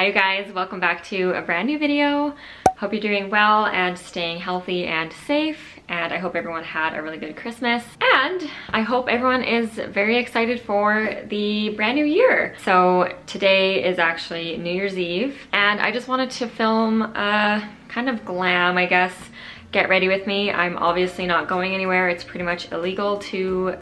Hi you guys, welcome back to a brand new video. Hope you're doing well and staying healthy and safe, and I hope everyone had a really good Christmas, and I hope everyone is very excited for the brand new year. So today is actually New Year's Eve, and I just wanted to film a kind of glam, I guess, get ready with me. I'm obviously not going anywhere. It's pretty much illegal to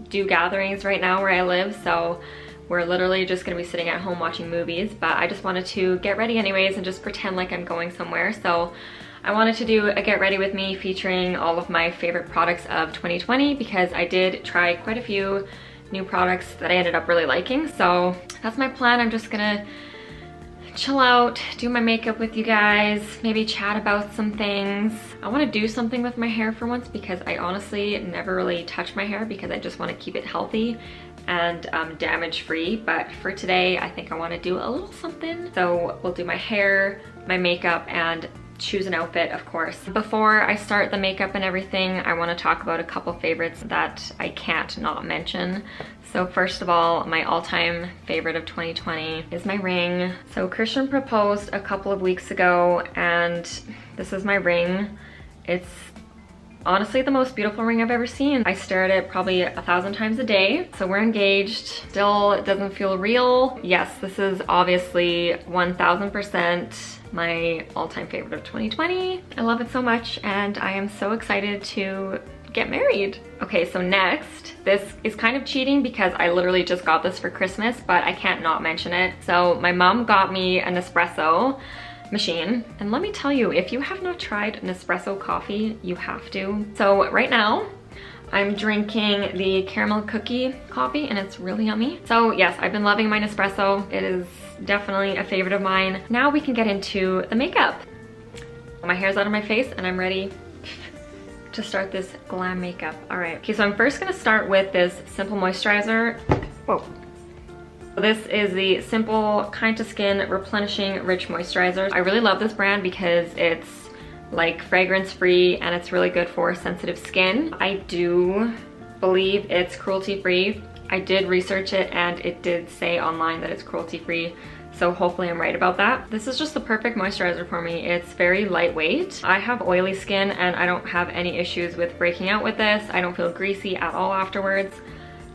do gatherings right now where I live, so we're literally just gonna be sitting at home watching movies, but I just wanted to get ready anyways and just pretend like I'm going somewhere. So I wanted to do a get ready with me featuring all of my favorite products of 2020 because I did try quite a few new products that I ended up really liking. So that's my plan. I'm just gonna chill out, do my makeup with you guys, maybe chat about some things. I want to do something with my hair for once because I honestly never really touch my hair because I just want to keep it healthy and damage free. But for today, I think I want to do a little something. So we'll do my hair, my makeup, and choose an outfit, of course. Before I start the makeup and everything, I want to talk about a couple favorites that I can't not mention. So first of all, my all-time favorite of 2020 is my ring. So Christian proposed a couple of weeks ago, and this is my ring. It's honestly the most beautiful ring I've ever seen. I stare at it probably 1,000 times a day. So we're engaged. Still, it doesn't feel real. Yes, this is obviously 1000% my all-time favorite of 2020. I love it so much, and I am so excited to get married. Okay, so next, this is kind of cheating because I literally just got this for Christmas, but I can't not mention it. So my mom got me an espresso machine, and let me tell you, if you have not tried an espresso coffee, you have to. So right now I'm drinking the caramel cookie coffee, and it's really yummy. So yes, I've been loving my Nespresso. It is definitely a favorite of mine. Now we can get into the makeup. My hair's out of my face and I'm ready to start this glam makeup. All right, okay, so I'm first gonna start with this Simple Moisturizer. Whoa. This is the Simple Kind to Skin Replenishing Rich Moisturizer. I really love this brand because it's like fragrance free and it's really good for sensitive skin. I do believe it's cruelty free. I did research it and it did say online that it's cruelty free. So hopefully I'm right about that. This is just the perfect moisturizer for me. It's very lightweight. I have oily skin and I don't have any issues with breaking out with this. I don't feel greasy at all afterwards.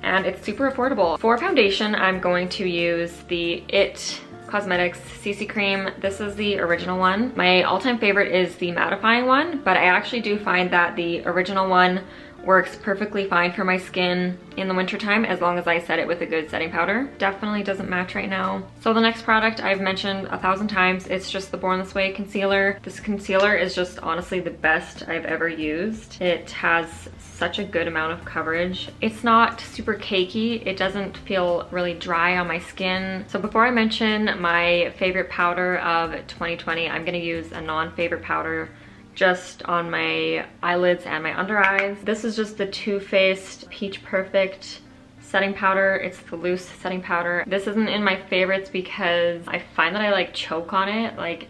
And it's super affordable. For foundation, I'm going to use the IT Cosmetics CC Cream. This is the original one. My all-time favorite is the mattifying one, but I actually do find that the original one works perfectly fine for my skin in the wintertime as long as I set it with a good setting powder. Definitely doesn't match right now. So the next product I've mentioned 1,000 times, it's just the Born This Way concealer. This concealer is just honestly the best I've ever used. It has such a good amount of coverage. It's not super cakey. It doesn't feel really dry on my skin. So before I mention my favorite powder of 2020, I'm gonna use a non-favorite powder just on my eyelids and my under eyes. This is just the Too Faced Peach Perfect setting powder. It's the loose setting powder. This isn't in my favorites because I find that I like choke on it. Like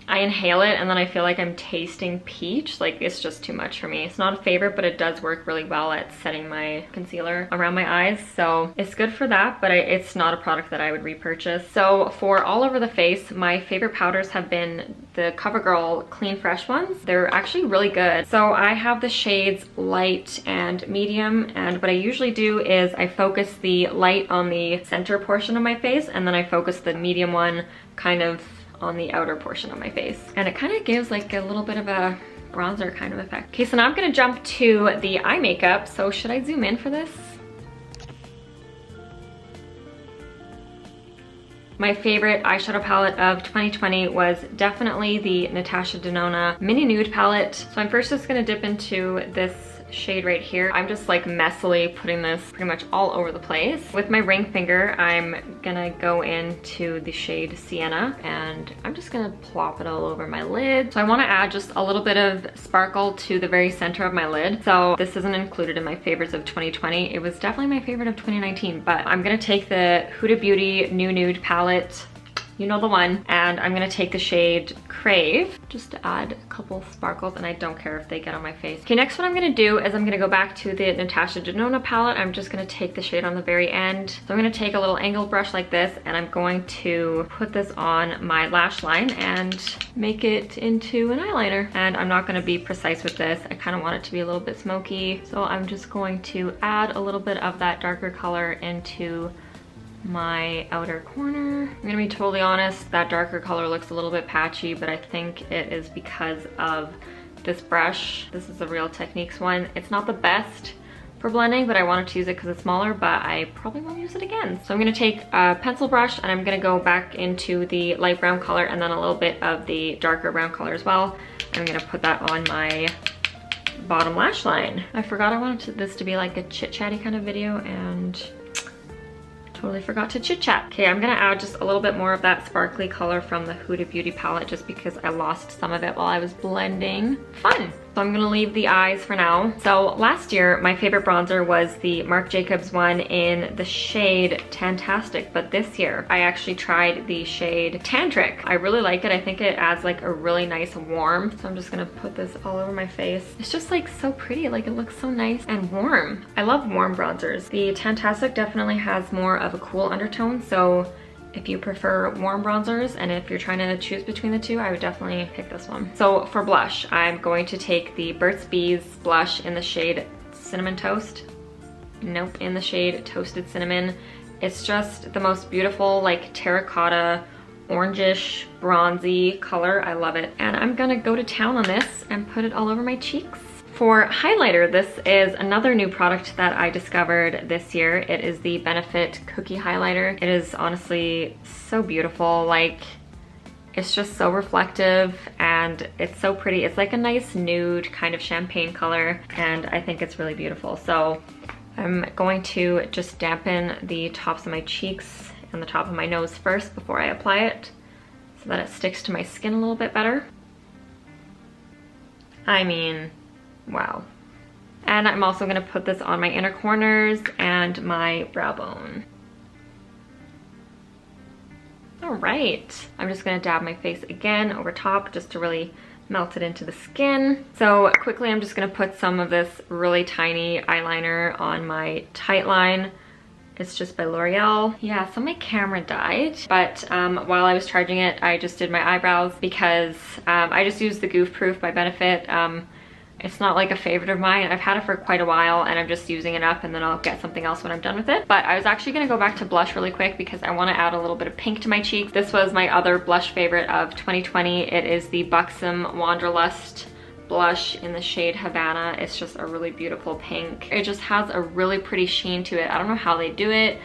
I inhale it and then I feel like I'm tasting peach. Like it's just too much for me. It's not a favorite, but it does work really well at setting my concealer around my eyes. So it's good for that, but it's not a product that I would repurchase. So for all over the face, my favorite powders have been the Covergirl Clean Fresh ones. They're actually really good. So I have the shades light and medium, and what I usually do is I focus the light on the center portion of my face, and then I focus the medium one kind of on the outer portion of my face. And it kind of gives like a little bit of a bronzer kind of effect. Okay, so now I'm gonna jump to the eye makeup. So should I zoom in for this? My favorite eyeshadow palette of 2020 was definitely the Natasha Denona Mini Nude palette. So I'm first just gonna dip into this shade right here. I'm just like messily putting this pretty much all over the place. With my ring finger, I'm gonna go into the shade Sienna, and I'm just gonna plop it all over my lid. So I wanna add just a little bit of sparkle to the very center of my lid. So this isn't included in my favorites of 2020. It was definitely my favorite of 2019, but I'm gonna take the Huda Beauty New Nude palette, You know the one. And I'm gonna take the shade Crave just to add a couple sparkles, and I don't care if they get on my face. Okay, next what I'm gonna do is I'm gonna go back to the Natasha Denona palette. I'm just gonna take the shade on the very end. So I'm gonna take a little angled brush like this, and I'm going to put this on my lash line and make it into an eyeliner. And I'm not gonna be precise with this. I kind of want it to be a little bit smoky. So I'm just going to add a little bit of that darker color into my outer corner. I'm gonna be totally honest, that darker color looks a little bit patchy, but I think it is because of this brush. This is a Real Techniques one. It's not the best for blending, but I wanted to use it because it's smaller, but I probably won't use it again. So I'm gonna take a pencil brush and I'm gonna go back into the light brown color and then a little bit of the darker brown color as well. I'm gonna put that on my bottom lash line. I forgot I wanted this to be like a chit-chatty kind of video, and totally forgot to chit chat. Okay, I'm gonna add just a little bit more of that sparkly color from the Huda Beauty palette just because I lost some of it while I was blending. Fun. So I'm gonna leave the eyes for now. So last year, my favorite bronzer was the Marc Jacobs one in the shade Tantastic, but this year I actually tried the shade Tantric. I really like it. I think it adds like a really nice warm. So I'm just gonna put this all over my face. It's just like so pretty, like it looks so nice and warm. I love warm bronzers. The Tantastic definitely has more of a cool undertone, so if you prefer warm bronzers and if you're trying to choose between the two, I would definitely pick this one. So for blush, I'm going to take the Burt's Bees blush in the shade Cinnamon Toast. Nope, in the shade Toasted Cinnamon. It's just the most beautiful, like terracotta, orangish, bronzy color. I love it. And I'm gonna go to town on this and put it all over my cheeks. For highlighter, this is another new product that I discovered this year. It is the Benefit Cookie Highlighter. It is honestly so beautiful. Like, it's just so reflective and it's so pretty. It's like a nice nude kind of champagne color, and I think it's really beautiful. So I'm going to just dampen the tops of my cheeks and the top of my nose first before I apply it so that it sticks to my skin a little bit better. I mean, wow. And I'm also gonna put this on my inner corners and my brow bone. All right, I'm just gonna dab my face again over top just to really melt it into the skin. So quickly, I'm just gonna put some of this really tiny eyeliner on my tight line. It's just by L'Oreal. Yeah, so my camera died, but while I was charging it, I just did my eyebrows because I just used the Goof Proof by Benefit. It's not like a favorite of mine. I've had it for quite a while and I'm just using it up, and then I'll get something else when I'm done with it. But I was actually gonna go back to blush really quick because I wanna add a little bit of pink to my cheeks. This was my other blush favorite of 2020. It is the Buxom Wanderlust blush in the shade Havana. It's just a really beautiful pink. It just has a really pretty sheen to it. I don't know how they do it,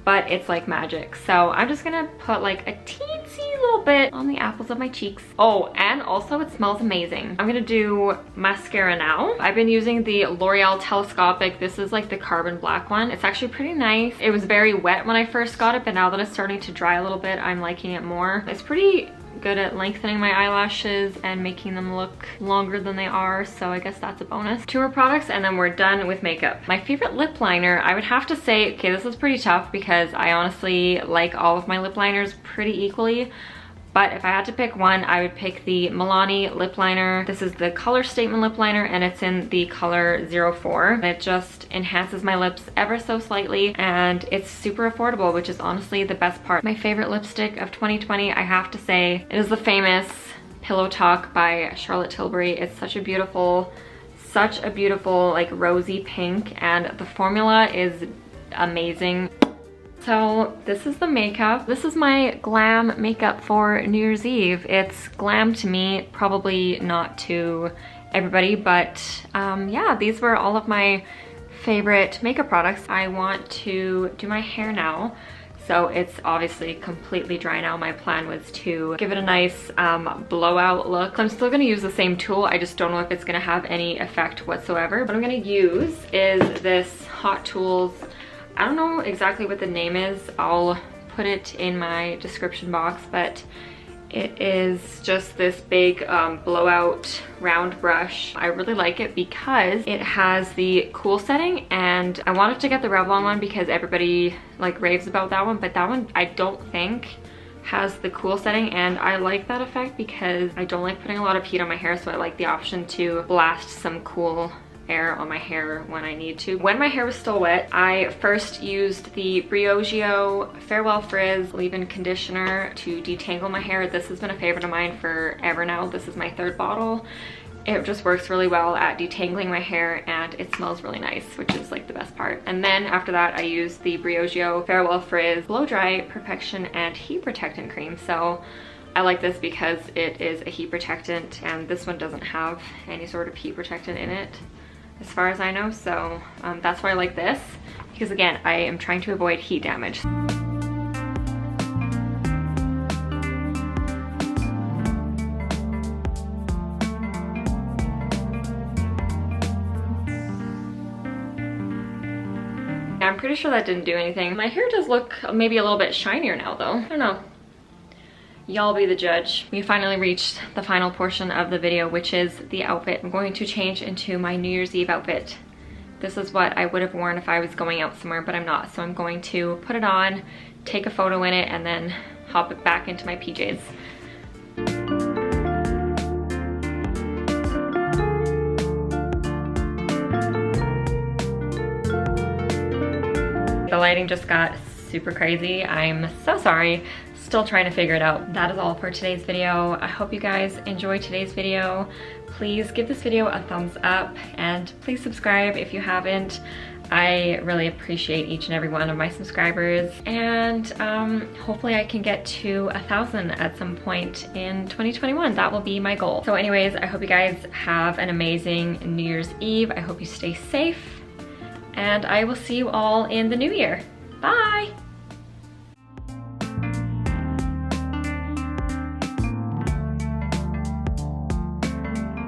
but it's like magic. So I'm just gonna put like a teensy little bit on the apples of my cheeks. Oh, and also it smells amazing. I'm gonna do mascara now. I've been using the L'Oreal Telescopic. This is like the carbon black one. It's actually pretty nice. It was very wet when I first got it, but now that it's starting to dry a little bit, I'm liking it more. It's pretty good at lengthening my eyelashes and making them look longer than they are, so I guess that's a bonus. 2 more products and then we're done with makeup. My favorite lip liner, I would have to say, okay, this is pretty tough because I honestly like all of my lip liners pretty equally. But if I had to pick one, I would pick the Milani lip liner. This is the Color Statement lip liner and it's in the color 04. It just enhances my lips ever so slightly and it's super affordable, which is honestly the best part. My favorite lipstick of 2020, I have to say, it is the famous Pillow Talk by Charlotte Tilbury. It's such a beautiful like rosy pink, and the formula is amazing. So this is the makeup. This is my glam makeup for New Year's Eve. It's glam to me, probably not to everybody, but yeah, these were all of my favorite makeup products. I want to do my hair now. So it's obviously completely dry now. My plan was to give it a nice blowout look. I'm still gonna use the same tool. I just don't know if it's gonna have any effect whatsoever. What I'm gonna use is this Hot Tools, I don't know exactly what the name is. I'll put it in my description box, but it is just this big blowout round brush. I really like it because it has the cool setting, and I wanted to get the Revlon one because everybody like raves about that one, but that one I don't think has the cool setting, and I like that effect because I don't like putting a lot of heat on my hair, so I like the option to blast some cool air on my hair when I need to. When my hair was still wet, I first used the Briogeo Farewell Frizz leave-in conditioner to detangle my hair. This has been a favorite of mine forever now. This is my 3rd bottle. It just works really well at detangling my hair, and it smells really nice, which is like the best part. And then after that, I used the Briogeo Farewell Frizz Blow Dry Perfection and Heat Protectant Cream. So I like this because it is a heat protectant, and this one doesn't have any sort of heat protectant in it, as far as I know. So that's why I like this, because again, I am trying to avoid heat damage. I'm pretty sure that didn't do anything. My hair does look maybe a little bit shinier now though. I don't know. Y'all be the judge. We finally reached the final portion of the video, which is the outfit. I'm going to change into my New Year's Eve outfit. This is what I would have worn if I was going out somewhere, but I'm not. So I'm going to put it on, take a photo in it, and then hop it back into my PJs. The lighting just got super crazy. I'm so sorry. Still trying to figure it out. That is all for today's video. I hope you guys enjoyed today's video. Please give this video a thumbs up, and please subscribe if you haven't. I really appreciate each and every one of my subscribers, and hopefully I can get to 1,000 at some point in 2021. That will be my goal. So anyways, I hope you guys have an amazing New Year's Eve. I hope you stay safe, and I will see you all in the new year. Bye!